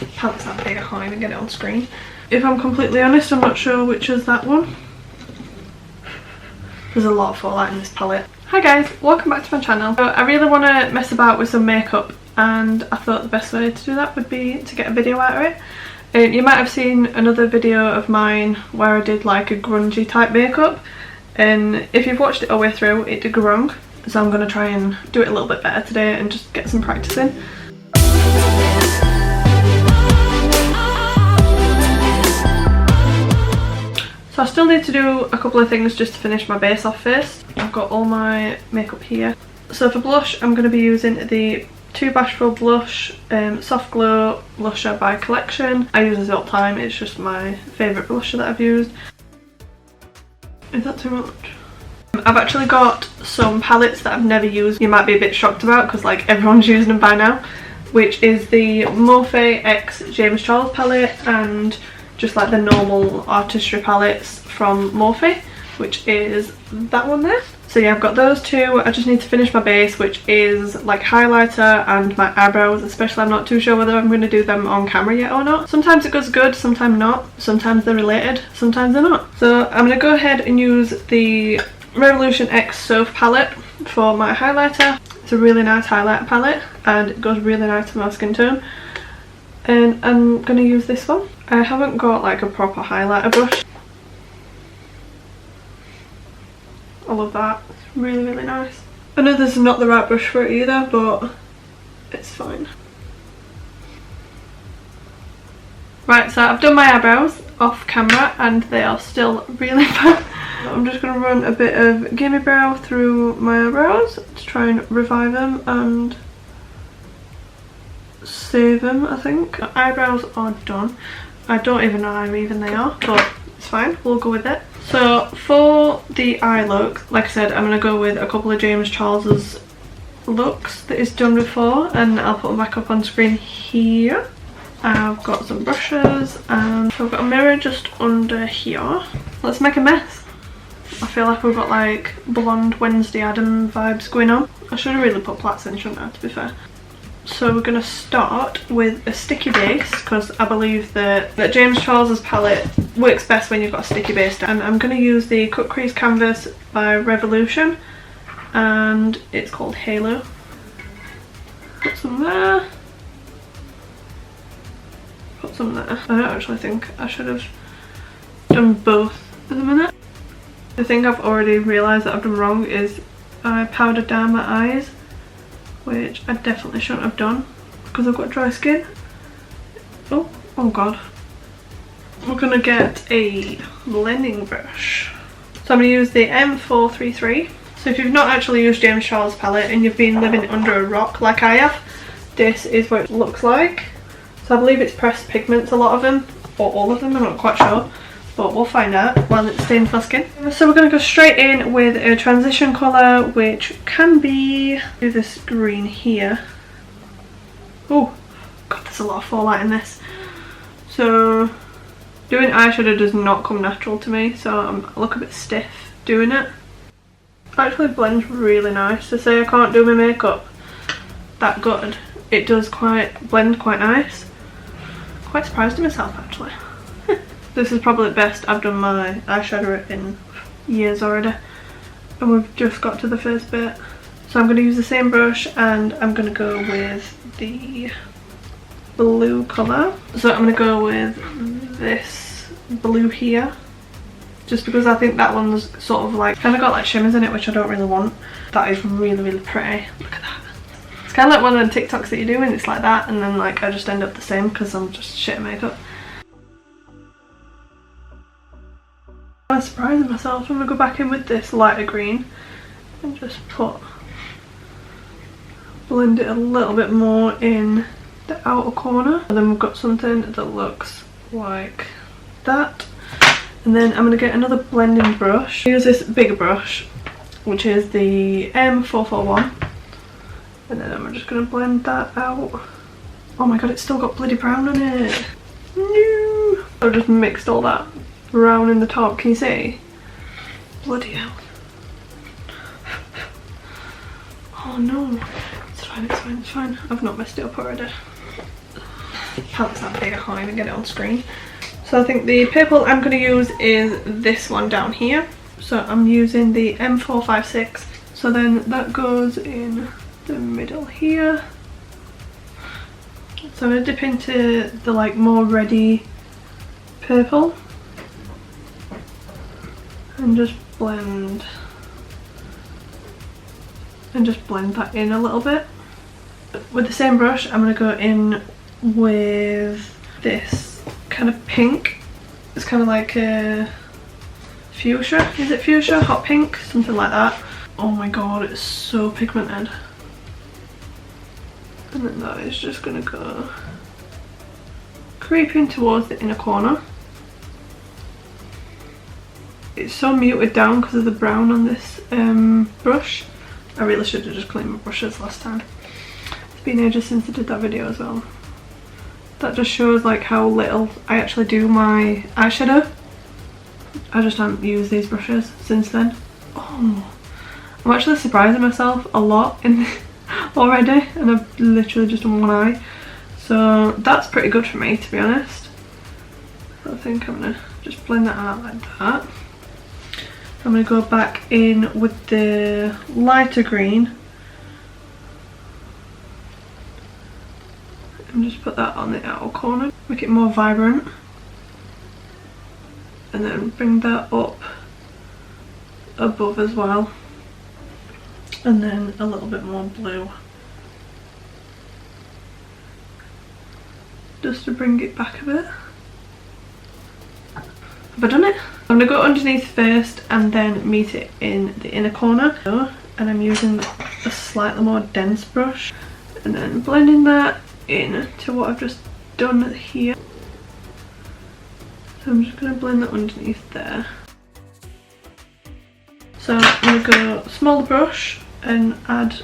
palette's that big, I can't even get it on screen. If I'm completely honest, I'm not sure which is that one. There's a lot of fallout in this palette. Hi guys, welcome back to my channel. So I really want to mess about with some makeup, and I thought the best way to do that would be to get a video out of it. You might have seen another video of mine where I did like a grungy type makeup, and if you've watched it all the way through, it did go wrong. So I'm going to try and do it a little bit better today and just get some practice in. So I still need to do a couple of things just to finish my base off first. I've got all my makeup here. So for blush, I'm going to be using the Too Bashful Blush Soft Glow Blusher by Collection. I use this all the time, it's just my favourite blusher that I've used. Is that too much? I've actually got some palettes that I've never used. You might be a bit shocked about because like everyone's using them by now, which is the Morphe X James Charles palette and just like the normal artistry palettes from Morphe, which is that one there. So yeah, I've got those two. I just need to finish my base, which is like highlighter and my eyebrows, especially. I'm not too sure whether I'm going to do them on camera yet or not. Sometimes it goes good, sometimes not. Sometimes they're related, sometimes they're not. So I'm going to go ahead and use the Revolution X Soph palette for my highlighter. It's a really nice highlighter palette and it goes really nice to my skin tone. And I'm going to use this one. I haven't got like a proper highlighter brush. I love that. It's really, really nice. I know this is not the right brush for it either, but it's fine. Right, so I've done my eyebrows off camera and they are still really bad. I'm just going to run a bit of Gimme Brow through my eyebrows to try and revive them and save them, I think. My eyebrows are done. I don't even know how even they are, but it's fine, we'll go with it. So for the eye look, like I said, I'm going to go with a couple of James Charles's looks that he's done before, and I'll put them back up on screen here. I've got some brushes and I've got a mirror just under here. Let's make a mess. I feel like we've got like blonde Wednesday Adam vibes going on. I should have really put plaits in, shouldn't I, to be fair. So we're going to start with a sticky base because I believe that James Charles's palette works best when you've got a sticky base. And I'm going to use the Cut Crease Canvas by Revolution and it's called Halo. Put some there. Put some there. I don't actually think I should have done both in a minute. The thing I've already realised that I've done wrong is I powdered down my eyes, which I definitely shouldn't have done because I've got dry skin. Oh god. We're gonna get a blending brush. So I'm gonna use the M433. So if you've not actually used James Charles palette and you've been living under a rock like I have, this is what it looks like. So I believe it's pressed pigments, a lot of them, or all of them, I'm not quite sure. But we'll find out while it stains my skin. So we're going to go straight in with a transition colour, which can be this green here. Oh god, there's a lot of fallout in this. So doing eyeshadow does not come natural to me, so I look a bit stiff doing it. It actually blends really nice. To say I can't do my makeup that good, it does blend quite nice. Quite surprised at myself actually. This is probably the best I've done my eyeshadow in years already. And we've just got to the first bit. So I'm going to use the same brush and I'm going to go with the blue colour. So I'm going to go with this blue here. Just because I think that one's sort of like, kind of got like shimmers in it, which I don't really want. That is really, really pretty. Look at that. It's kind of like one of the TikToks that you do and it's like that, and then like I just end up the same because I'm just shit at makeup. I'm surprising myself. I'm going to go back in with this lighter green and just blend it a little bit more in the outer corner. And then we've got something that looks like that. And then I'm going to get another blending brush. Use this bigger brush, which is the M441. And then I'm just going to blend that out. Oh my god, it's still got bloody brown on it. No! I've just mixed all that brown in the top, can you see? Bloody hell. Oh no. It's fine, it's fine, it's fine. I've not messed it up already. palette's that big, I can't even get it on screen. So I think the purple I'm going to use is this one down here. So I'm using the M456. So then that goes in the middle here. So I'm going to dip into the like more reddy purple and just blend that in a little bit. With the same brush I'm going to go in with this kind of pink. It's kind of like a fuchsia, is it fuchsia? Hot pink? Something like that. Oh my god, it's so pigmented. And then that is just going to go creeping towards the inner corner. It's so muted down because of the brown on this brush. I really should have just cleaned my brushes last time. It's been ages since I did that video as well. That just shows like how little I actually do my eyeshadow. I just haven't used these brushes since then. Oh, I'm actually surprising myself a lot in already, and I've literally just done one eye. So that's pretty good for me, to be honest. I think I'm gonna just blend that out like that. I'm going to go back in with the lighter green and just put that on the outer corner, make it more vibrant, and then bring that up above as well, and then a little bit more blue just to bring it back a bit. Have I done it? I'm going to go underneath first and then meet it in the inner corner. And I'm using a slightly more dense brush and then blending that in to what I've just done here. So I'm just going to blend that underneath there. So I'm going to go smaller brush and add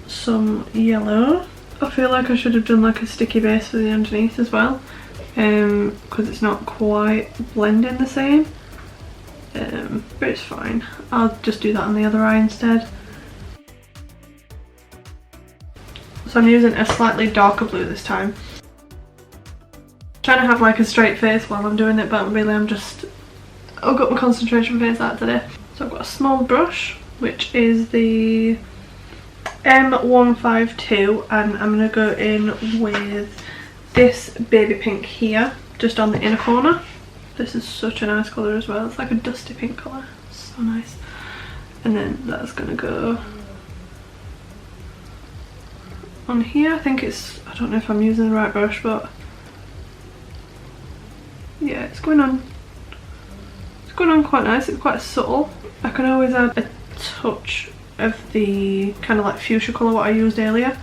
some yellow. I feel like I should have done like a sticky base for the underneath as well, because it's not quite blending the same, but it's fine. I'll just do that on the other eye instead. So I'm using a slightly darker blue this time. Trying to have like a straight face while I'm doing it, but really I've got my concentration face out today. So I've got a small brush, which is the M152, and I'm going to go in with this baby pink here, just on the inner corner. This is such a nice colour as well. It's like a dusty pink colour. So nice. And then that's going to go on here. I think it's, I don't know if I'm using the right brush, but yeah, it's going on quite nice. It's quite subtle. I can always add a touch of the kind of like fuchsia colour what I used earlier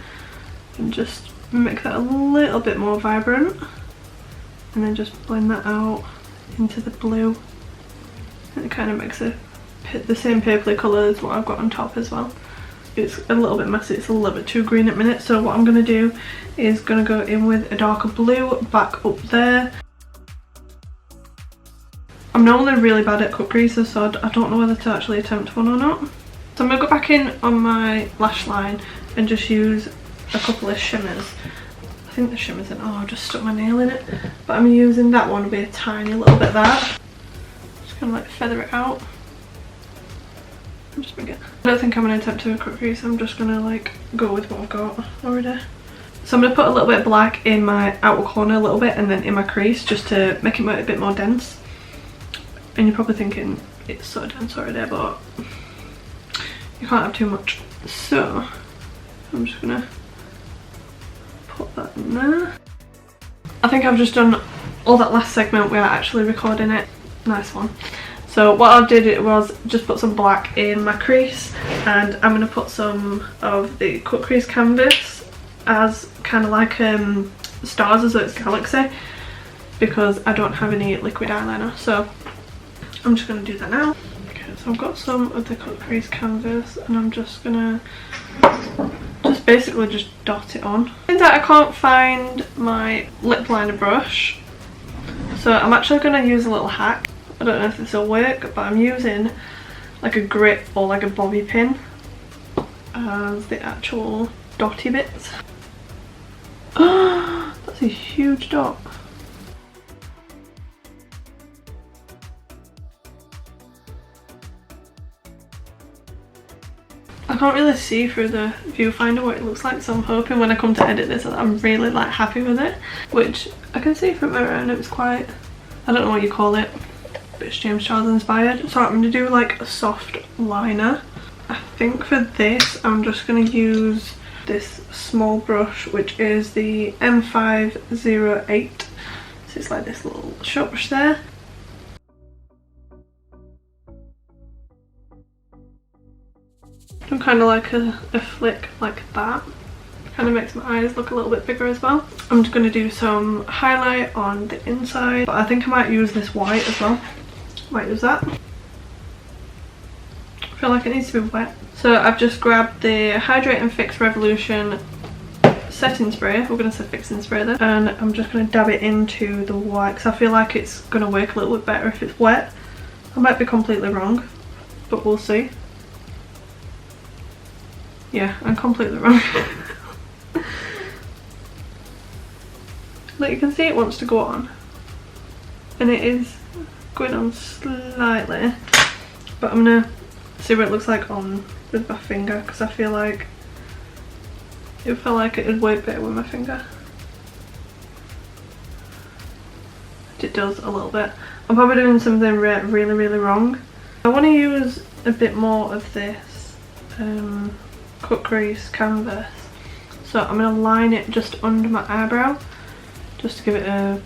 and just make that a little bit more vibrant, and then just blend that out into the blue, and it kind of makes the same purpley colour as what I've got on top as well. It's a little bit messy, it's a little bit too green at minute, so what I'm going to do is going to go in with a darker blue back up there. I'm normally really bad at cut creases, so I don't know whether to actually attempt one or not. So I'm going to go back in on my lash line and just use a couple of shimmers. I think the shimmer's in, oh, I just stuck my nail in it. But I'm using that one to be a tiny little bit there. Just kind of like feather it out. And just bring it. I don't think I'm going to attempt to do a cut crease, I'm just going to like go with what I've got already. So I'm going to put a little bit of black in my outer corner a little bit, and then in my crease, just to make it a bit more dense. And you're probably thinking it's so dense already, but you can't have too much. So I'm just gonna put that in there. I think I've just done all that last segment without actually recording it. Nice one. So what I did was just put some black in my crease, and I'm gonna put some of the cut crease canvas as kind of like stars, as though it's galaxy, because I don't have any liquid eyeliner. So I'm just going to do that now. Okay, so I've got some of the cut crease canvas, and I'm just going to basically just dot it on. Turns out I can't find my lip liner brush, so I'm actually going to use a little hack. I don't know if this will work, but I'm using like a grip or like a bobby pin as the actual dotty bits. That's That's a huge dot. I can't really see through the viewfinder what it looks like, so I'm hoping when I come to edit this that I'm really like happy with it, which I can see from mirror and it's quite, I don't know what you call it, but it's James Charles inspired. So I'm going to do like a soft liner. I think for this I'm just going to use this small brush, which is the M508. So it's like this little short brush there. And kind of like a flick like that. Kind of makes my eyes look a little bit bigger as well. I'm just going to do some highlight on the inside, but I think I might use this white as well. Might use that. I feel like it needs to be wet. So I've just grabbed the Hydrate and Fix Revolution setting spray. We're going to say fixing spray there. And I'm just going to dab it into the white because I feel like it's going to work a little bit better if it's wet. I might be completely wrong, but we'll see. Yeah, I'm completely wrong. Like you can see it wants to go on. And it is going on slightly. But I'm gonna see what it looks like on with my finger because I feel like it felt like it would work better with my finger. It does a little bit. I'm probably doing something really wrong. I want to use a bit more of this cut crease canvas, so I'm going to line it just under my eyebrow just to give it a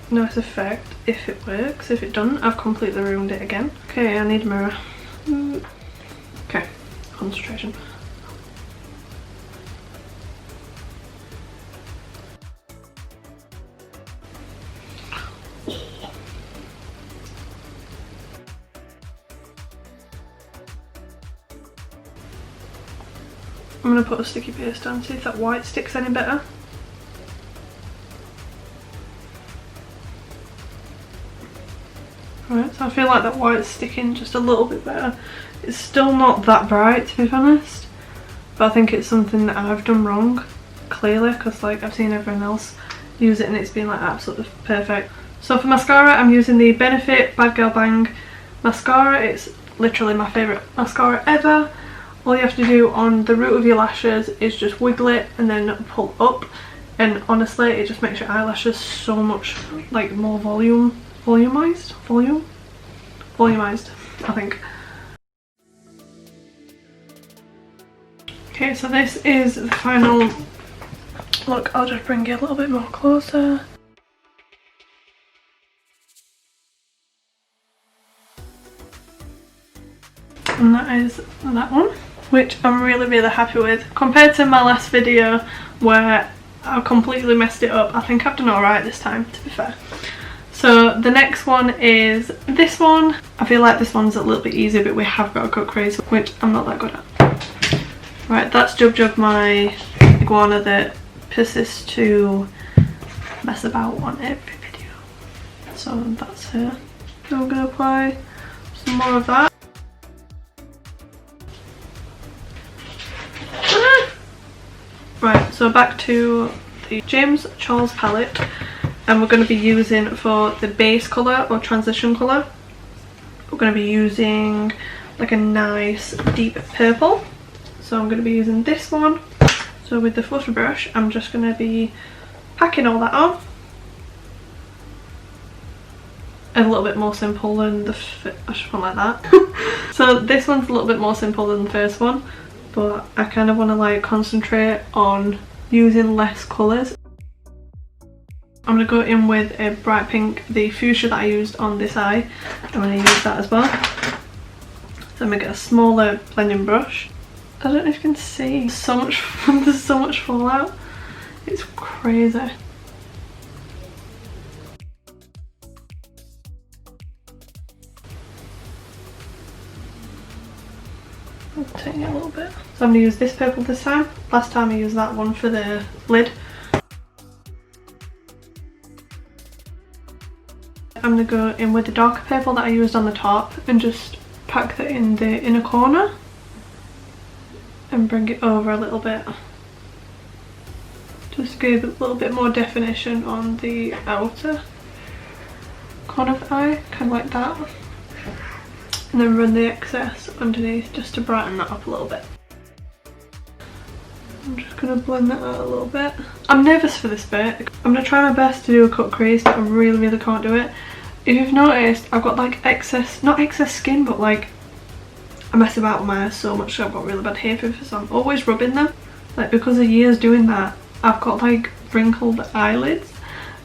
nice effect if it works. If it doesn't, I've completely ruined it again. Okay, I need a mirror. Okay, concentration. I'm going to put a sticky paste on, see if that white sticks any better. Right, so I feel like that white's sticking just a little bit better. It's still not that bright, to be honest, but I think it's something that I've done wrong, clearly, because like I've seen everyone else use it and it's been like absolutely perfect. So for mascara, I'm using the Benefit Bad Girl Bang mascara. It's literally my favourite mascara ever. All you have to do on the root of your lashes is just wiggle it and then pull up, and honestly it just makes your eyelashes so much like more volumized, I think. Okay, so this is the final look. I'll just bring it a little bit more closer. And that is that one, which I'm really happy with. Compared to my last video where I completely messed it up, I think I've done alright this time, to be fair. So the next one is this one. I feel like this one's a little bit easier, but we have got a cut crease, which I'm not that good at. Right, that's Jub Jub, my iguana that persists to mess about on every video. So that's her. So I'm going to apply some more of that. Right, so back to the James Charles palette, and we're going to be using for the base colour or transition colour, we're going to be using like a nice deep purple. So I'm going to be using this one. So with the fluffy brush, I'm just going to be packing all that on. And a little bit more simple than the, I just want like that. So this one's a little bit more simple than the first one, but I kind of want to like concentrate on using less colours. I'm going to go in with a bright pink, the fuchsia that I used on this eye. I'm going to use that as well. So I'm going to get a smaller blending brush. I don't know if you can see, there's so much fallout. It's crazy. I'll tighten it a little bit. So I'm going to use this purple this time. Last time I used that one for the lid. I'm going to go in with the darker purple that I used on the top and just pack that in the inner corner and bring it over a little bit. Just give a little bit more definition on the outer corner of the eye, kind of like that. And then run the excess underneath just to brighten that up a little bit. I'm just going to blend that out a little bit. I'm nervous for this bit. I'm going to try my best to do a cut crease, but I really can't do it. If you've noticed, I've got like excess, not excess skin, but like I mess about with my eyes so much, so I've got really bad hay fever, so I'm always rubbing them. Like because of years doing that, I've got like wrinkled eyelids,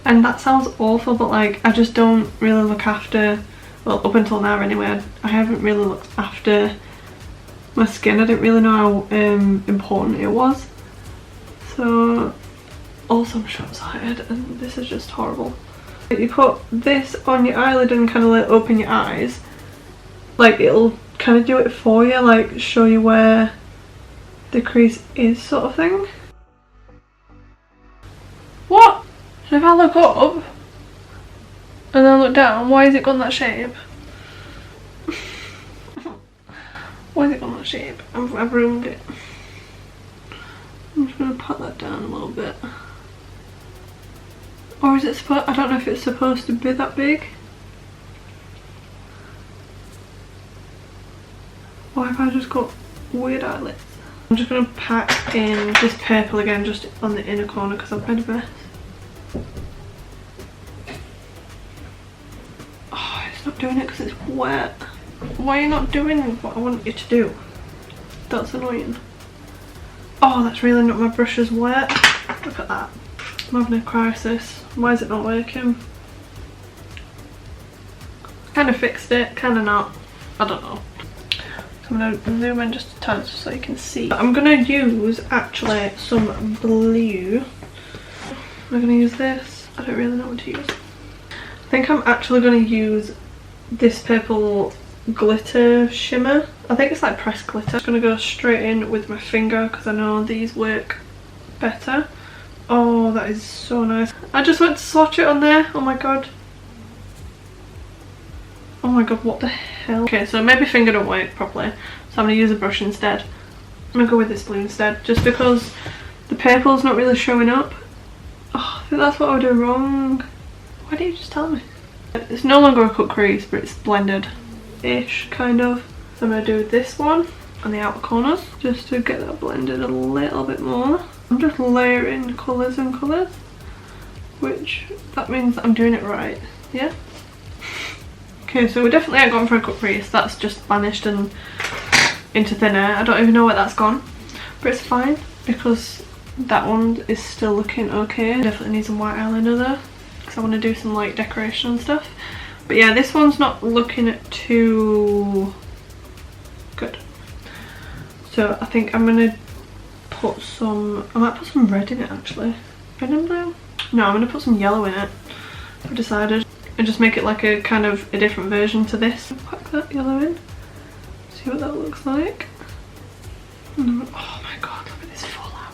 and that sounds awful, but like I just don't really look after, well, up until now anyway, I haven't really looked after my skin. I didn't really know how important it was. So also I'm short-sighted and this is just horrible. You put this on your eyelid and kind of like open your eyes, like it'll kind of do it for you, like show you where the crease is, sort of thing. What? So if I look up and then look down, why has it gone that shape? Why has it gone that shape? I've ruined it. I'm just going to pat that down a little bit. Or is it supposed, I don't know if it's supposed to be that big. Why have I just got weird eyelids? I'm just going to pack in this purple again, just on the inner corner because I've made a mess. Oh, it's not doing it because it's wet. Why are you not doing what I want you to do? That's annoying. Oh, that's really not, my brush is wet. Look at that. I'm having a crisis. Why is it not working? Kind of fixed it, kind of not. I don't know. So I'm going to zoom in just a tad so you can see. I'm going to use actually some blue. I'm going to use this. I don't really know what to use. I think I'm actually going to use this purple glitter shimmer. I think it's like pressed glitter. I'm just going to go straight in with my finger because I know these work better. Oh, that is so nice. I just went to swatch it on there. Oh my god. Oh my god, what the hell? Okay, so maybe finger don't work properly, so I'm going to use a brush instead. I'm going to go with this blue instead, just because the purple's not really showing up. Oh, I think that's what I would do wrong. Why didn't you just tell me? It's no longer a cut crease, but it's blended-ish, kind of. So I'm going to do this one on the outer corners, just to get that blended a little bit more. I'm just layering colours and colours, which that means that I'm doing it right, yeah? Okay, so we definitely ain't gone for a cut crease. That's just vanished and into thin air. I don't even know where that's gone, but it's fine because that one is still looking okay. Definitely need some white eyeliner though, because I want to do some like decoration and stuff. But yeah, this one's not looking too good. So I think I'm gonna put some, I might put some red in it actually. Red and blue? No, I'm gonna put some yellow in it, I've decided. And just make it like a kind of a different version to this. Pack that yellow in. See what that looks like. Oh my god, look at this fallout.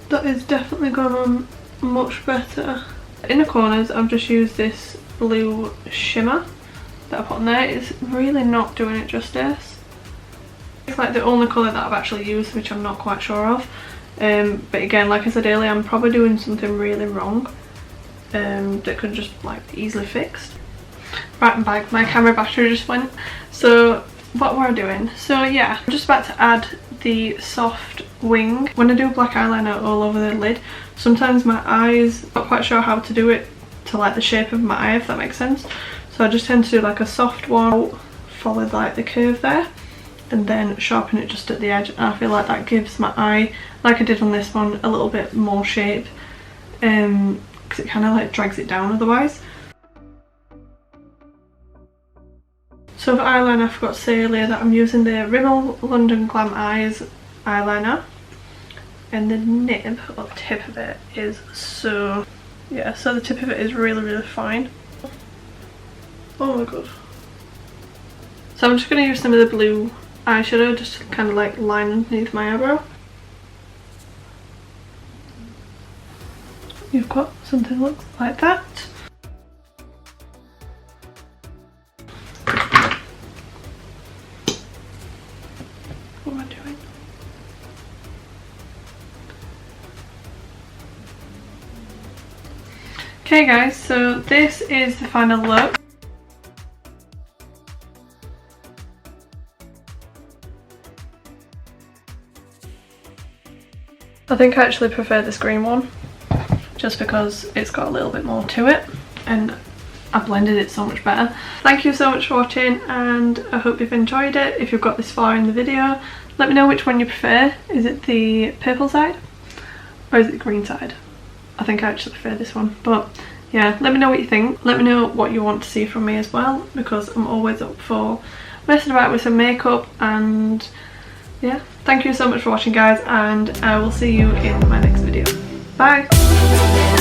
That is definitely gone on much better. In the corners, I've just used this blue shimmer that I put on there. It's really not doing it justice. It's like the only colour that I've actually used, which I'm not quite sure of. But again, like I said earlier, I'm probably doing something really wrong. That could just like be easily fixed. Right, I'm back. My camera battery just went. So what were I doing? So yeah, I'm just about to add the soft wing. When I do black eyeliner all over the lid, sometimes my eyes, not quite sure how to do it to like the shape of my eye, if that makes sense. So I just tend to do like a soft one, follow like the curve there, and then sharpen it just at the edge. And I feel like that gives my eye, like I did on this one, a little bit more shape. Because it kind of like drags it down otherwise. So for eyeliner, I forgot to say earlier that I'm using the Rimmel London Glam Eyes eyeliner, and the nib or tip of it is so, yeah, so the tip of it is really fine. Oh my god. So I'm just going to use some of the blue eyeshadow just to kind of like line underneath my eyebrow. You've got something that looks like that. What am I doing? Okay guys, so this is the final look. I think I actually prefer this green one, just because it's got a little bit more to it and I blended it so much better. Thank you so much for watching, and I hope you've enjoyed it. If you've got this far in the video, let me know which one you prefer. Is it the purple side or is it the green side? I think I actually prefer this one, but yeah, let me know what you think. Let me know what you want to see from me as well, because I'm always up for messing about with some makeup. And yeah, thank you so much for watching guys, and I will see you in my next video. Bye!